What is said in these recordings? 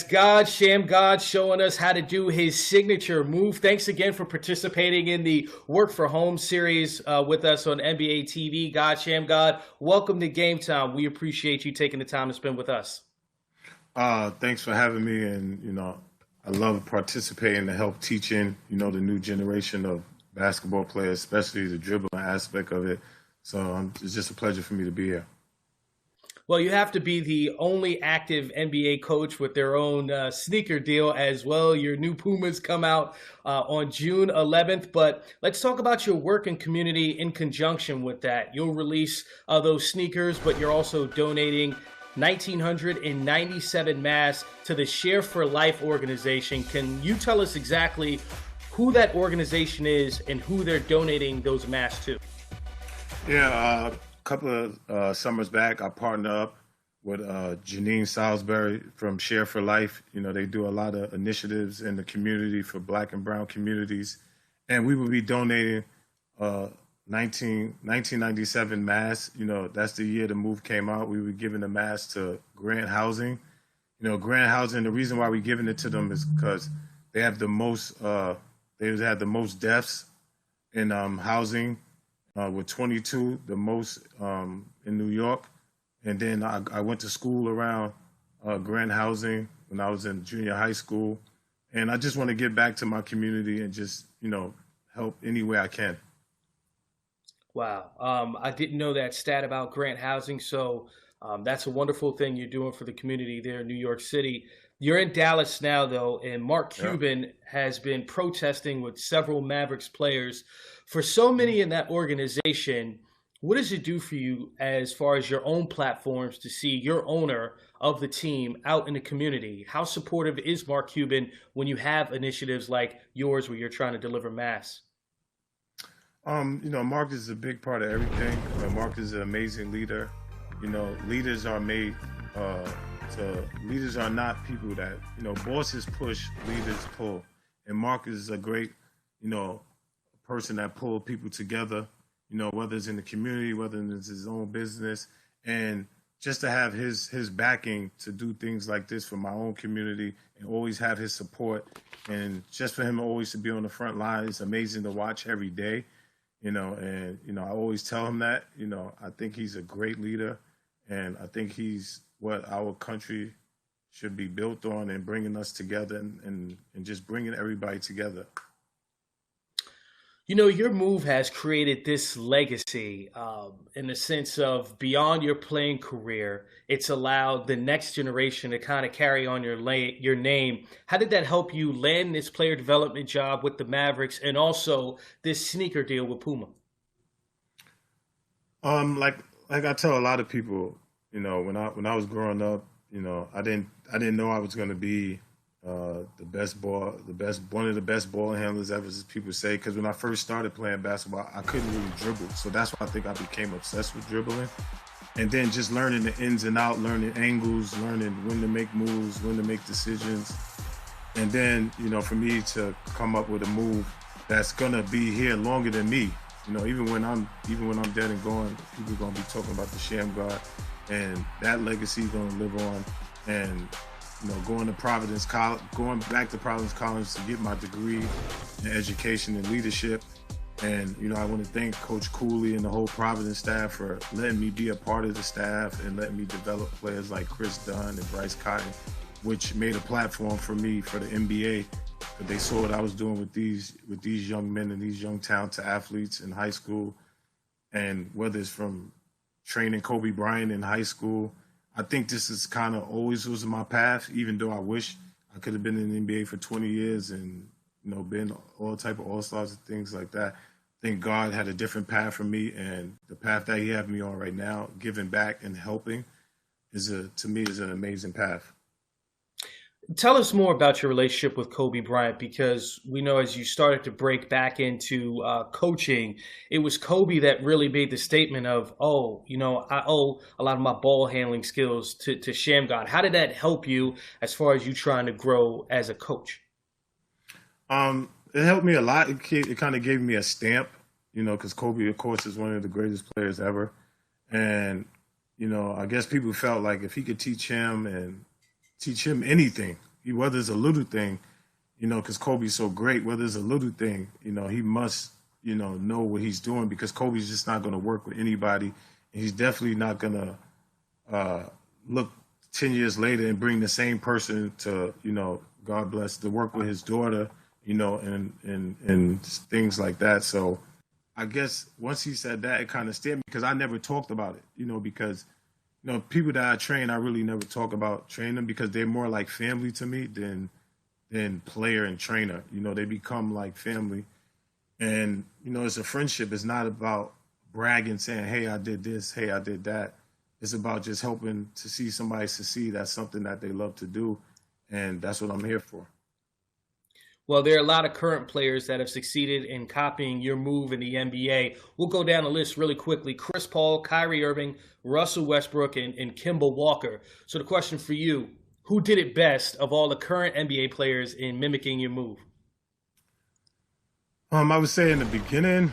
God, Sham God, showing us how to do his signature move. Thanks again for participating in the Work for Home series with us on NBA TV. God, Sham God, welcome to Game Time. We appreciate you taking the time to spend with us. Thanks for having me. And, I love participating to help teaching, the new generation of basketball players, especially the dribbling aspect of it. So it's just a pleasure for me to be here. Well, you have to be the only active NBA coach with their own sneaker deal as well. Your new Pumas come out on June 11th. But let's talk about your work and community in conjunction with that. You'll release those sneakers, but you're also donating 1,997 masks to the Share for Life organization. Can you tell us exactly who that organization is and who they're donating those masks to? Yeah, a couple of summers back, I partnered up with Janine Salisbury from Share for Life. They do a lot of initiatives in the community for Black and Brown communities. And we will be donating 1997 masks. That's the year the move came out. We were giving the masks to Grant Housing. Grant Housing, the reason why we're giving it to them is because they have the most, they had the most deaths in housing with 22, the most in New York. And then I went to school around Grant Housing when I was in junior high school. And I just want to give back to my community and just, help any way I can. Wow. I didn't know that stat about Grant Housing. So that's a wonderful thing you're doing for the community there in New York City. You're in Dallas now, though, and Mark Yeah. Cuban has been protesting with several Mavericks players. For so many in that organization, what does it do for you as far as your own platforms to see your owner of the team out in the community? How supportive is Mark Cuban when you have initiatives like yours where you're trying to deliver mass? Mark is a big part of everything. Mark is an amazing leader. Leaders are made leaders are not people that, bosses push, leaders pull. And Mark is a great, person that pull people together, whether it's in the community, whether it's his own business. And just to have his backing to do things like this for my own community and always have his support. And just for him always to be on the front line, it's amazing to watch every day. I always tell him that, I think he's a great leader and I think he's what our country should be built on and bringing us together and just bringing everybody together. Your move has created this legacy in the sense of beyond your playing career. It's allowed the next generation to kind of carry on your name. How did that help you land this player development job with the Mavericks and also this sneaker deal with Puma? Like I tell a lot of people, when I was growing up, I didn't know I was going to be one of the best ball handlers ever, as people say. Because when I first started playing basketball, I couldn't really dribble, so that's why I think I became obsessed with dribbling. And then just learning the ins and out, learning angles, learning when to make moves, when to make decisions, and then for me to come up with a move that's gonna be here longer than me. Even when I'm dead and gone, people are gonna be talking about the Sham God, and that legacy is gonna live on. And going back to Providence College to get my degree in education and leadership. And, I want to thank Coach Cooley and the whole Providence staff for letting me be a part of the staff and letting me develop players like Chris Dunn and Bryce Cotton, which made a platform for me for the NBA. But they saw what I was doing with these young men and these young talented athletes in high school. And whether it's from training Kobe Bryant in high school, I think this is kind of always was my path, even though I wish I could have been in the NBA for 20 years and, been all type of all-stars and things like that. I think God had a different path for me, and the path that he have me on right now, giving back and helping, to me is an amazing path. Tell us more about your relationship with Kobe Bryant because we know as you started to break back into coaching, it was Kobe that really made the statement of, oh, I owe a lot of my ball handling skills to Sham God. How did that help you as far as you trying to grow as a coach? It helped me a lot. It kind of gave me a stamp, because Kobe, of course, is one of the greatest players ever. And, I guess people felt like if he could teach him anything, whether it's a little thing, because Kobe's so great, whether it's a little thing, he must, know what he's doing, because Kobe's just not going to work with anybody. And he's definitely not going to look 10 years later and bring the same person to, God bless, to work with his daughter, and things like that. So I guess once he said that, it kind of scared me, because I never talked about it, because people that I train, I really never talk about training them, because they're more like family to me than player and trainer. They become like family. And, it's a friendship. It's not about bragging, saying, hey, I did this, hey, I did that. It's about just helping to see somebody succeed. That's something that they love to do. And that's what I'm here for. Well, there are a lot of current players that have succeeded in copying your move in the NBA. We'll go down the list really quickly. Chris Paul, Kyrie Irving, Russell Westbrook, and Kemba Walker. So the question for you, who did it best of all the current NBA players in mimicking your move? I would say in the beginning,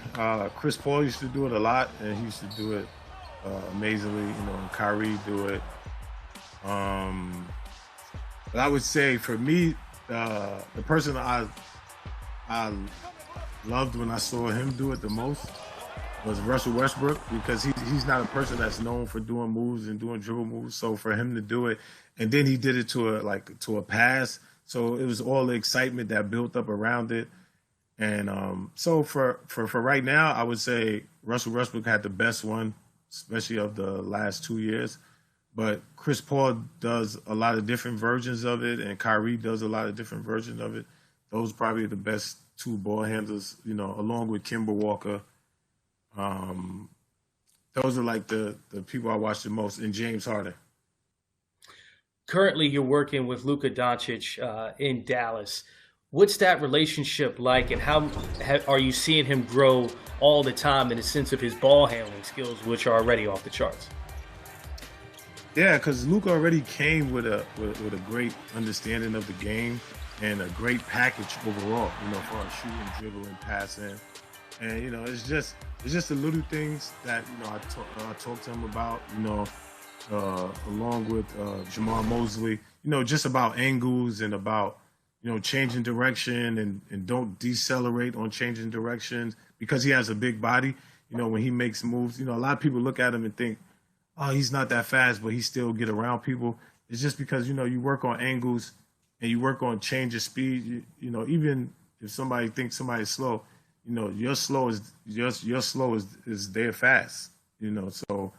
Chris Paul used to do it a lot, and he used to do it amazingly. And Kyrie do it. But I would say for me, the person I loved when I saw him do it the most was Russell Westbrook, because he's not a person that's known for doing moves and doing dribble moves. So for him to do it, and then he did it to a pass, so it was all the excitement that built up around it. And so for right now, I would say Russell Westbrook had the best one, especially of the last 2 years. But Chris Paul does a lot of different versions of it, and Kyrie does a lot of different versions of it. Those are probably the best two ball handlers, along with Kemba Walker. Those are like the people I watch the most, and James Harden. Currently, you're working with Luka Doncic in Dallas. What's that relationship like, and how are you seeing him grow all the time in the sense of his ball handling skills, which are already off the charts? Yeah, because Luka already came with a great understanding of the game and a great package overall, for our shooting, dribbling, passing, and it's just the little things that I talk to him about, along with Jamal Mosley, just about angles and about changing direction and don't decelerate on changing directions, because he has a big body. When he makes moves, a lot of people look at him and think, oh, he's not that fast, but he still get around people. It's just because, you work on angles and you work on change of speed. Even if somebody thinks somebody's slow, your slow is their fast, So,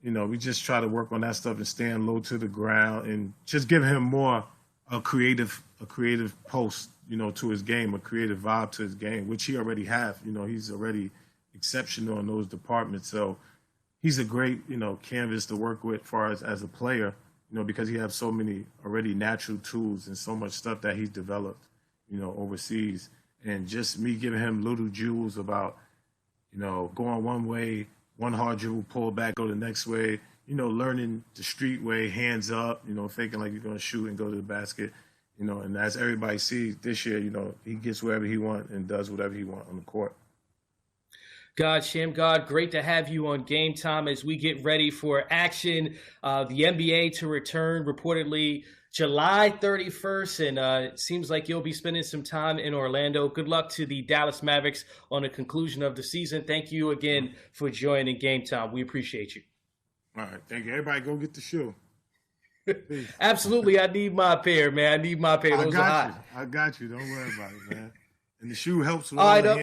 we just try to work on that stuff and stand low to the ground and just give him more a creative post, to his game, a creative vibe to his game, which he already have. He's already exceptional in those departments. So he's a great, canvas to work with as far as a player, because he has so many already natural tools and so much stuff that he's developed, overseas. And just me giving him little jewels about, going one way, one hard dribble, pull back, go the next way, learning the street way, hands up, thinking like you're going to shoot and go to the basket, and as everybody sees this year, he gets wherever he wants and does whatever he wants on the court. God, Shammgod, great to have you on Game Time as we get ready for action. The NBA to return reportedly July 31st, and it seems like you'll be spending some time in Orlando. Good luck to the Dallas Mavericks on the conclusion of the season. Thank you again for joining Game Time. We appreciate you. All right, thank you. Everybody go get the shoe. Absolutely, I need my pair, man. I need my pair. Those are hot. I got you. Don't worry about it, man. And the shoe helps with all all right, the